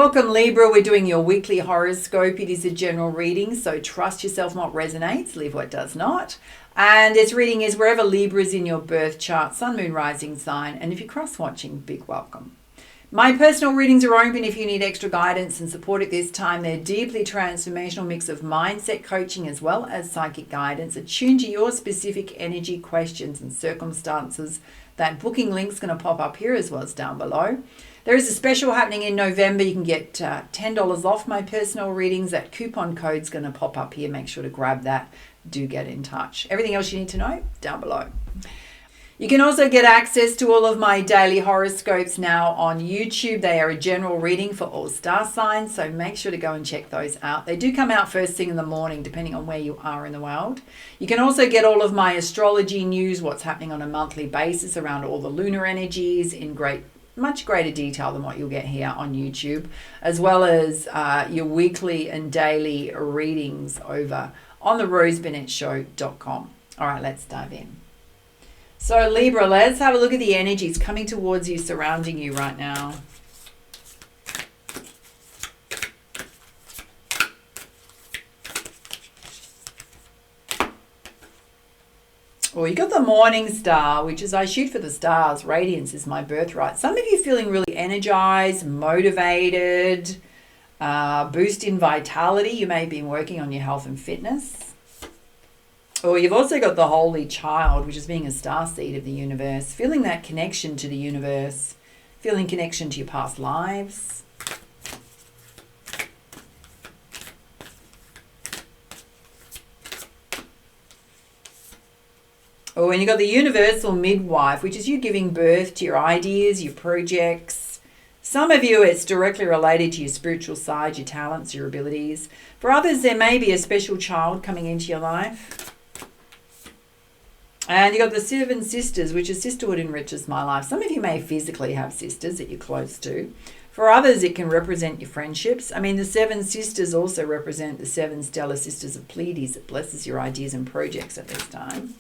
Welcome Libra, we're doing your weekly horoscope. It is a general reading, so trust yourself what resonates, leave what does not. And this reading is wherever Libra is in your birth chart, sun, moon, rising sign. And if you're cross-watching, big welcome. My personal readings are open if you need extra guidance and support at this time. They're deeply transformational mix of mindset coaching as well as psychic guidance, attuned to your specific energy, questions and circumstances. That booking link's going to pop up here as well as down below. There is a special happening in November. You can get $10 off my personal readings. That coupon code's going to pop up here. Make sure to grab that. Do get in touch. Everything else you need to know, down below. You can also get access to all of my daily horoscopes now on YouTube. They are a general reading for all star signs, so make sure to go and check those out. They do come out first thing in the morning, depending on where you are in the world. You can also get all of my astrology news, what's happening on a monthly basis around all the lunar energies in much greater detail than what you'll get here on YouTube, as well as your weekly and daily readings over on the roseburnettshow.com. All right, let's dive in. So Libra, let's have a look at the energies coming towards you, surrounding you right now. Well, you got the morning star, which is I shoot for the stars. Radiance is my birthright. Some of you feeling really energized, motivated, boost in vitality. You may have been working on your health and fitness. Or you've also got the Holy Child, which is being a star seed of the universe. Feeling that connection to the universe. Feeling connection to your past lives. Oh, and you've got the universal midwife, which is you giving birth to your ideas, your projects. Some of you, it's directly related to your spiritual side, your talents, your abilities. For others, there may be a special child coming into your life. And you've got the Seven Sisters, which is sisterhood enriches my life. Some of you may physically have sisters that you're close to. For others, it can represent your friendships. I mean, the Seven Sisters also represent the seven stellar sisters of Pleiades that blesses your ideas and projects at this time.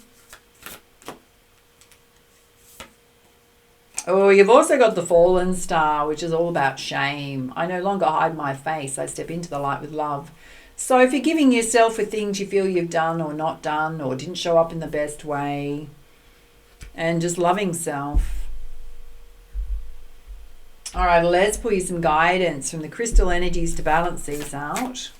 Oh, you've also got the Fallen Star, which is all about shame. I no longer hide my face. I step into the light with love. So forgiving yourself for things you feel you've done or not done or didn't show up in the best way. And just loving self. All right, let's pull you some guidance from the crystal energies to balance these out.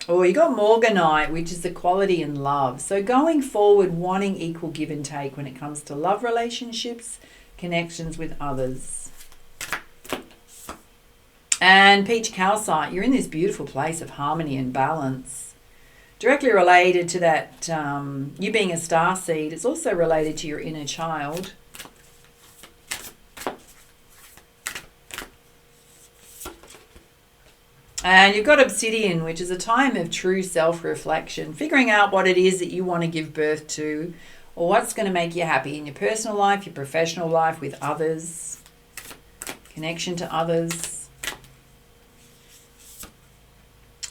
Oh, you got Morganite, which is equality and love. So going forward, wanting equal give and take when it comes to love relationships, connections with others. And Peach Calcite, you're in this beautiful place of harmony and balance. Directly related to that, you being a star seed, it's also related to your inner child. And you've got Obsidian, which is a time of true self-reflection, figuring out what it is that you want to give birth to, or what's going to make you happy in your personal life, your professional life, with others, connection to others.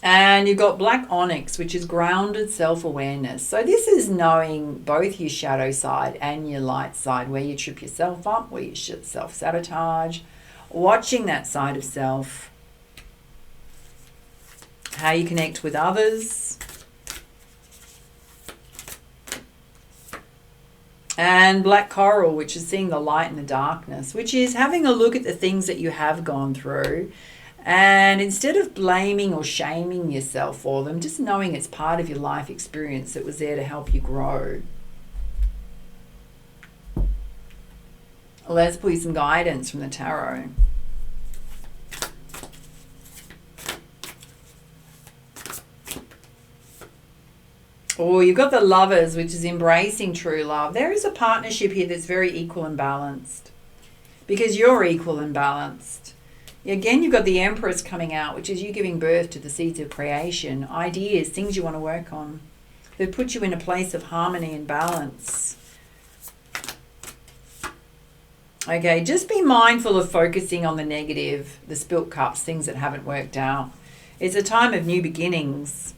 And you've got Black Onyx, which is grounded self-awareness. So this is knowing both your shadow side and your light side, where you trip yourself up, where you self-sabotage, watching that side of self. How you connect with others. And Black Coral, which is seeing the light in the darkness, which is having a look at the things that you have gone through. And instead of blaming or shaming yourself for them, just knowing it's part of your life experience that was there to help you grow. Let's pull you some guidance from the tarot. Oh, you've got the Lovers, which is embracing true love. There is a partnership here that's very equal and balanced, because you're equal and balanced. Again, you've got the Empress coming out, which is you giving birth to the seeds of creation, ideas, things you want to work on, that put you in a place of harmony and balance. Okay, just be mindful of focusing on the negative, the spilt cups, things that haven't worked out. It's a time of new beginnings.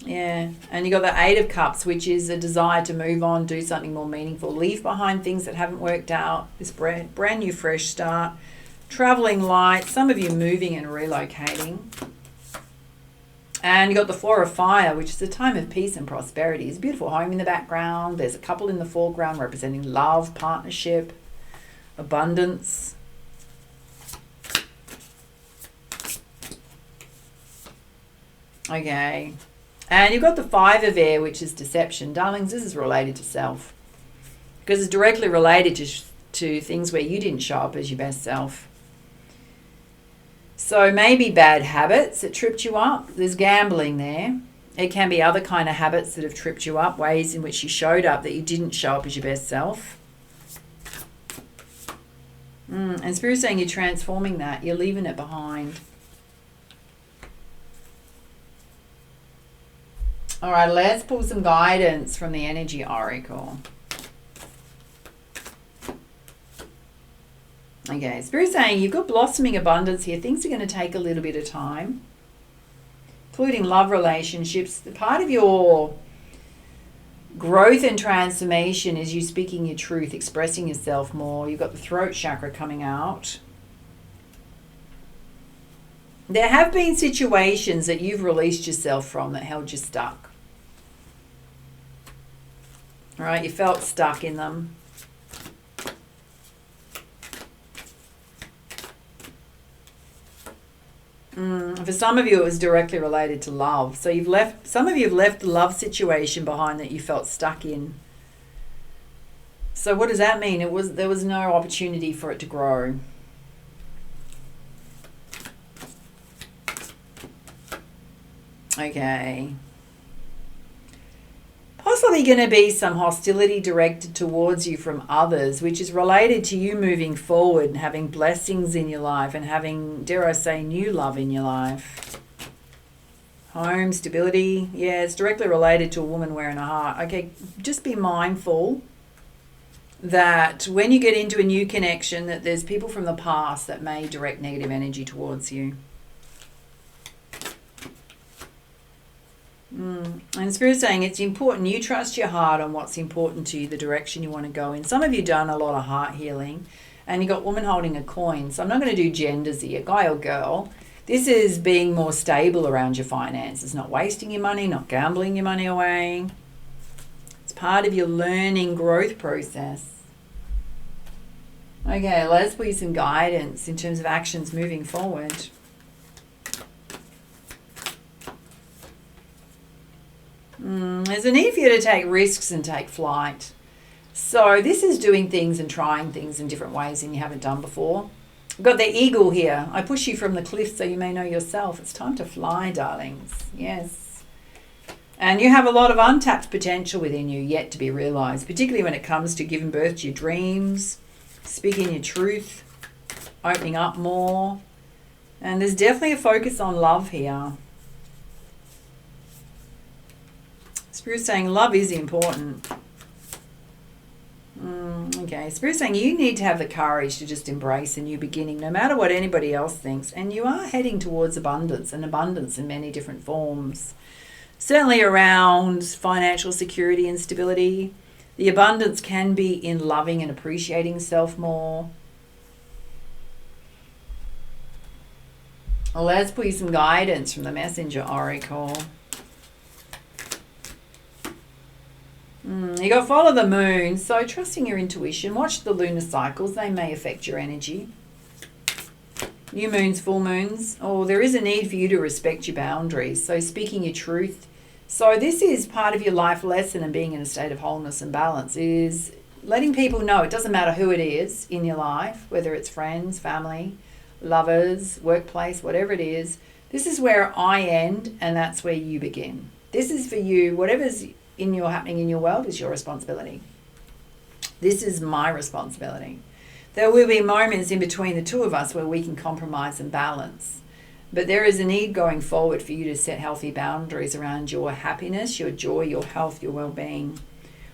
Yeah, and you got the Eight of Cups, which is a desire to move on, do something more meaningful, leave behind things that haven't worked out, this brand new fresh start, traveling light, some of you moving and relocating. And you got the Four of Fire, which is a time of peace and prosperity. There's a beautiful home in the background. There's a couple in the foreground representing love, partnership, abundance. Okay. And you've got the Five of Air, which is deception. Darlings, this is related to self. Because it's directly related to things where you didn't show up as your best self. So maybe bad habits that tripped you up. There's gambling there. It can be other kind of habits that have tripped you up, ways in which you showed up that you didn't show up as your best self. And Spirit's saying you're transforming that. You're leaving it behind. All right, let's pull some guidance from the Energy Oracle. Okay, Spirit's saying you've got blossoming abundance here. Things are going to take a little bit of time, including love relationships. The part of your growth and transformation is you speaking your truth, expressing yourself more. You've got the throat chakra coming out. There have been situations that you've released yourself from that held you stuck. All right, you felt stuck in them. For some of you, it was directly related to love. So some of you have left the love situation behind that you felt stuck in. So what does that mean? There was no opportunity for it to grow. Okay. Possibly going to be some hostility directed towards you from others, which is related to you moving forward and having blessings in your life and having, dare I say, new love in your life. Home, stability. Yeah, it's directly related to a woman wearing a heart. Okay, just be mindful that when you get into a new connection, that there's people from the past that may direct negative energy towards you. And Spirit's saying it's important you trust your heart on what's important to you, the direction you want to go in. Some of you done a lot of heart healing, and you got woman holding a coin. So I'm not going to do genders here, guy or girl. This is being more stable around your finances, not wasting your money, not gambling your money away. It's part of your learning growth process. Okay, let's put you some guidance in terms of actions moving forward. There's a need for you to take risks and take flight. So this is doing things and trying things in different ways than you haven't done before. We've got the eagle here. I push you from the cliff so you may know yourself. It's time to fly, darlings. Yes. And you have a lot of untapped potential within you yet to be realized, particularly when it comes to giving birth to your dreams, speaking your truth, opening up more. And there's definitely a focus on love here. Spirit's saying love is important. Okay, Spirit's saying you need to have the courage to just embrace a new beginning, no matter what anybody else thinks. And you are heading towards abundance, and abundance in many different forms. Certainly around financial security and stability. The abundance can be in loving and appreciating self more. Well, let's put you some guidance from the Messenger Oracle. You got to follow the moon, so trusting your intuition. Watch the lunar cycles, they may affect your energy. New moons, full moons. Oh, there is a need for you to respect your boundaries, so speaking your truth. So this is part of your life lesson and being in a state of wholeness and balance, is letting people know it doesn't matter who it is in your life, whether it's friends, family, lovers, workplace, whatever it is. This is where I end and that's where you begin. This is for you. Whatever's happening in your world is your responsibility. This is my responsibility. There will be moments in between the two of us where we can compromise and balance. But there is a need going forward for you to set healthy boundaries around your happiness, your joy, your health, your well-being.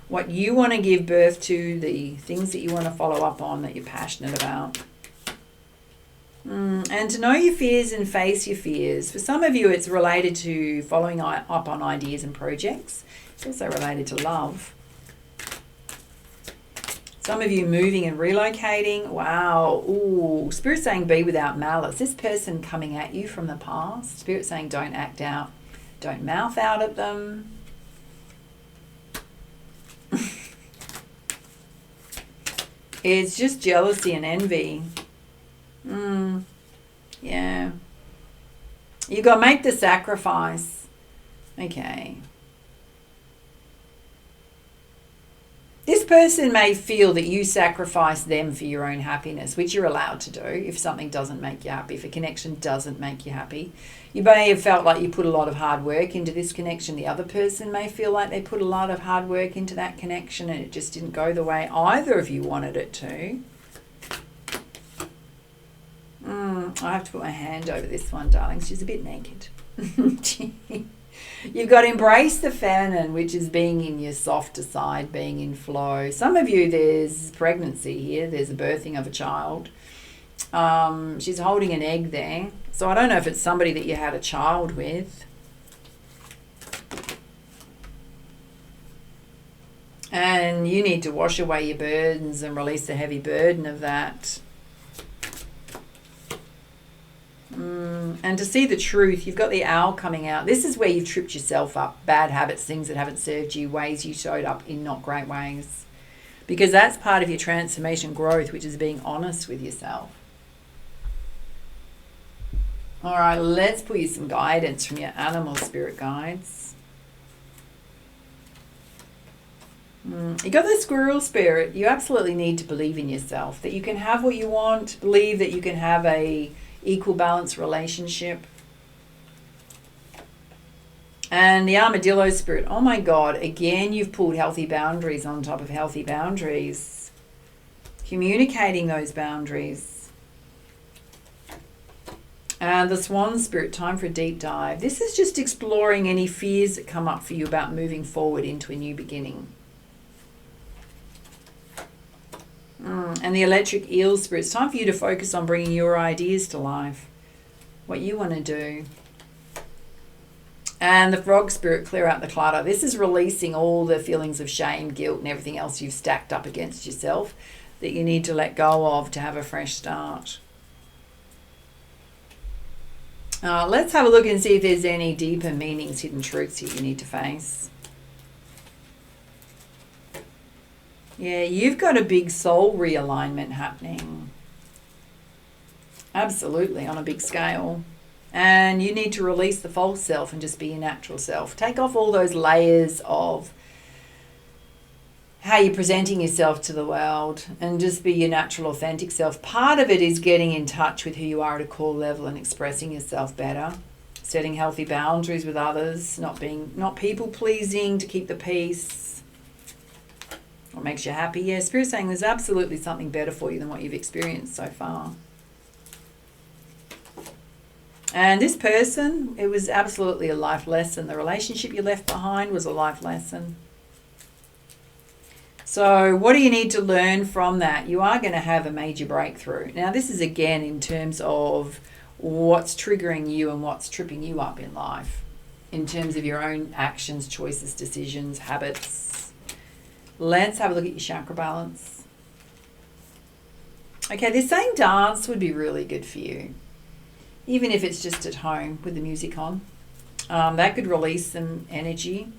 What you want to give birth to, the things that you want to follow up on that you're passionate about. And to know your fears and face your fears. For some of you, it's related to following up on ideas and projects. It's also related to love. Some of you moving and relocating. Wow. Ooh. Spirit saying be without malice. This person coming at you from the past. Spirit saying don't act out. Don't mouth out at them. It's just jealousy and envy. Yeah. You got to make the sacrifice. Okay. This person may feel that you sacrifice them for your own happiness, which you're allowed to do if something doesn't make you happy, if a connection doesn't make you happy. You may have felt like you put a lot of hard work into this connection. The other person may feel like they put a lot of hard work into that connection and it just didn't go the way either of you wanted it to. I have to put my hand over this one, darling. She's a bit naked. You've got to embrace the feminine, which is being in your softer side, being in flow. Some of you, there's pregnancy here. There's a birthing of a child. She's holding an egg there. So I don't know if it's somebody that you had a child with. And you need to wash away your burdens and release the heavy burden of that. And to see the truth, you've got the owl coming out. This is where you've tripped yourself up. Bad habits, things that haven't served you, ways you showed up in not great ways. Because that's part of your transformation growth, which is being honest with yourself. All right, let's pull you some guidance from your animal spirit guides. You got the squirrel spirit. You absolutely need to believe in yourself, that you can have what you want, believe that you can have a equal balance relationship. And the armadillo spirit, oh my God, again, you've pulled healthy boundaries on top of healthy boundaries. Communicating those boundaries. And the swan spirit, time for a deep dive. This is just exploring any fears that come up for you about moving forward into a new beginning. And the electric eel spirit, it's time for you to focus on bringing your ideas to life, what you want to do. And the frog spirit, clear out the clutter. This is releasing all the feelings of shame, guilt, and everything else you've stacked up against yourself that you need to let go of to have a fresh start. Let's have a look and see if there's any deeper meanings, hidden truths that you need to face. Yeah, you've got a big soul realignment happening. Absolutely, on a big scale. And you need to release the false self and just be your natural self. Take off all those layers of how you're presenting yourself to the world and just be your natural, authentic self. Part of it is getting in touch with who you are at a core level and expressing yourself better. Setting healthy boundaries with others, not people pleasing to keep the peace. What makes you happy? Yeah, Spirit's saying there's absolutely something better for you than what you've experienced so far. And this person, it was absolutely a life lesson. The relationship you left behind was a life lesson. So what do you need to learn from that? You are going to have a major breakthrough. Now, this is again in terms of what's triggering you and what's tripping you up in life. In terms of your own actions, choices, decisions, habits. Let's have a look at your chakra balance. Okay, they're saying dance would be really good for you. Even if it's just at home with the music on. That could release some energy.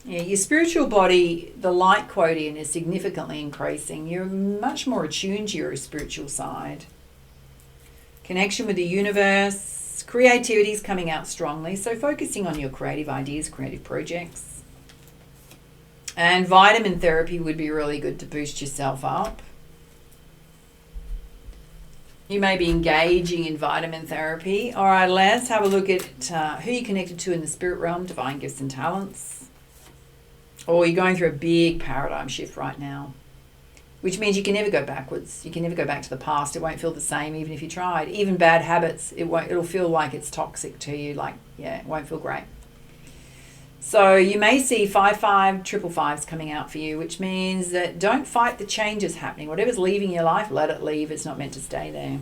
Yeah, your spiritual body, the light quotient is significantly increasing. You're much more attuned to your spiritual side. Connection with the universe. Creativity is coming out strongly. So focusing on your creative ideas, creative projects. And vitamin therapy would be really good to boost yourself up. You may be engaging in vitamin therapy. All right, let's have a look at who you're connected to in the spirit realm, divine gifts and talents. Or you're going through a big paradigm shift right now, which means you can never go backwards. You can never go back to the past. It won't feel the same even if you tried. Even bad habits, it'll feel like it's toxic to you. Like, yeah, it won't feel great. So you may see 55555s coming out for you, which means that don't fight the changes happening. Whatever's leaving your life, let it leave. It's not meant to stay there.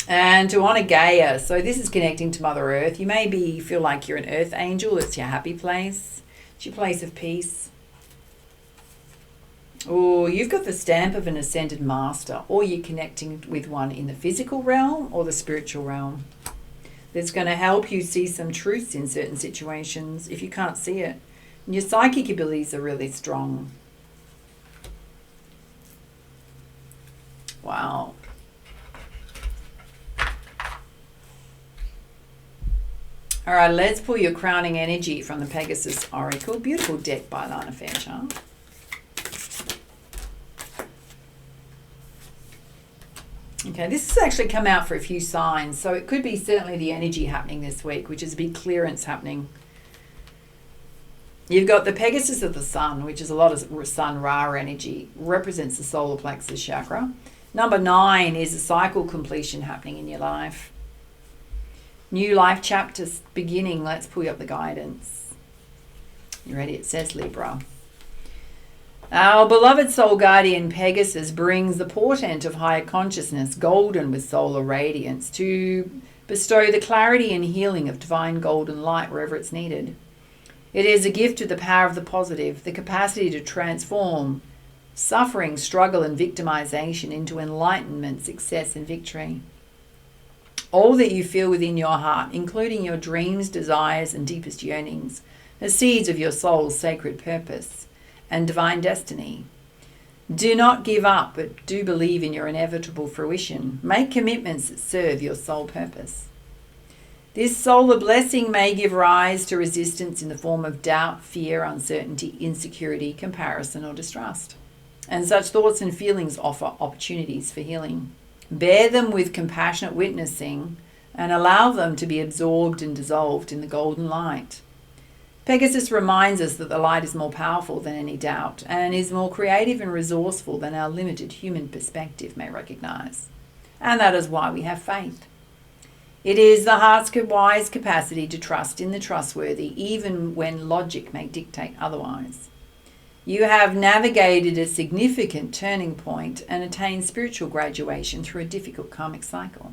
And to honor Gaia. So this is connecting to Mother Earth. You maybe feel like you're an earth angel. It's your happy place. It's your place of peace. Or you've got the stamp of an ascended master, or you're connecting with one in the physical realm or the spiritual realm. That's going to help you see some truths in certain situations if you can't see it. And your psychic abilities are really strong. Wow. All right, let's pull your crowning energy from the Pegasus Oracle. Beautiful deck by Lana Fairchild. Okay, this has actually come out for a few signs, so it could be certainly the energy happening this week, which is a big clearance happening. You've got the Pegasus of the Sun, which is a lot of Sun Ra energy, represents the solar plexus chakra. Number 9 is a cycle completion happening in your life. New life chapters beginning. Let's pull up the guidance. You ready? It says Libra. Our beloved soul guardian Pegasus brings the portent of higher consciousness, golden with solar radiance, to bestow the clarity and healing of divine golden light wherever it's needed. It is a gift of the power of the positive, the capacity to transform suffering, struggle, and victimization into enlightenment, success, and victory. All that you feel within your heart, including your dreams, desires, and deepest yearnings, are seeds of your soul's sacred purpose and divine destiny. Do not give up, but do believe in your inevitable fruition. Make commitments that serve your soul purpose. This solar blessing may give rise to resistance in the form of doubt, fear, uncertainty, insecurity, comparison, or distrust. And such thoughts and feelings offer opportunities for healing. Bear them with compassionate witnessing and allow them to be absorbed and dissolved in the golden light. Pegasus reminds us that the light is more powerful than any doubt and is more creative and resourceful than our limited human perspective may recognize. And that is why we have faith. It is the heart's wise capacity to trust in the trustworthy, even when logic may dictate otherwise. You have navigated a significant turning point and attained spiritual graduation through a difficult karmic cycle.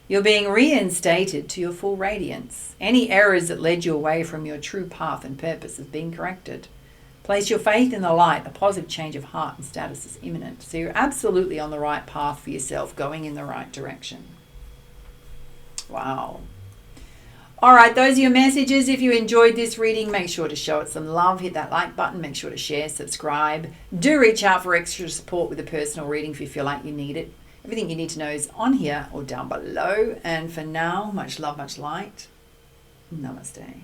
You're being reinstated to your full radiance. Any errors that led you away from your true path and purpose have been corrected. Place your faith in the light. A positive change of heart and status is imminent. So you're absolutely on the right path for yourself, going in the right direction. Wow. All right, those are your messages. If you enjoyed this reading, make sure to show it some love. Hit that like button. Make sure to share, subscribe. Do reach out for extra support with a personal reading if you feel like you need it. Everything you need to know is on here or down below. And for now, much love, much light. Namaste.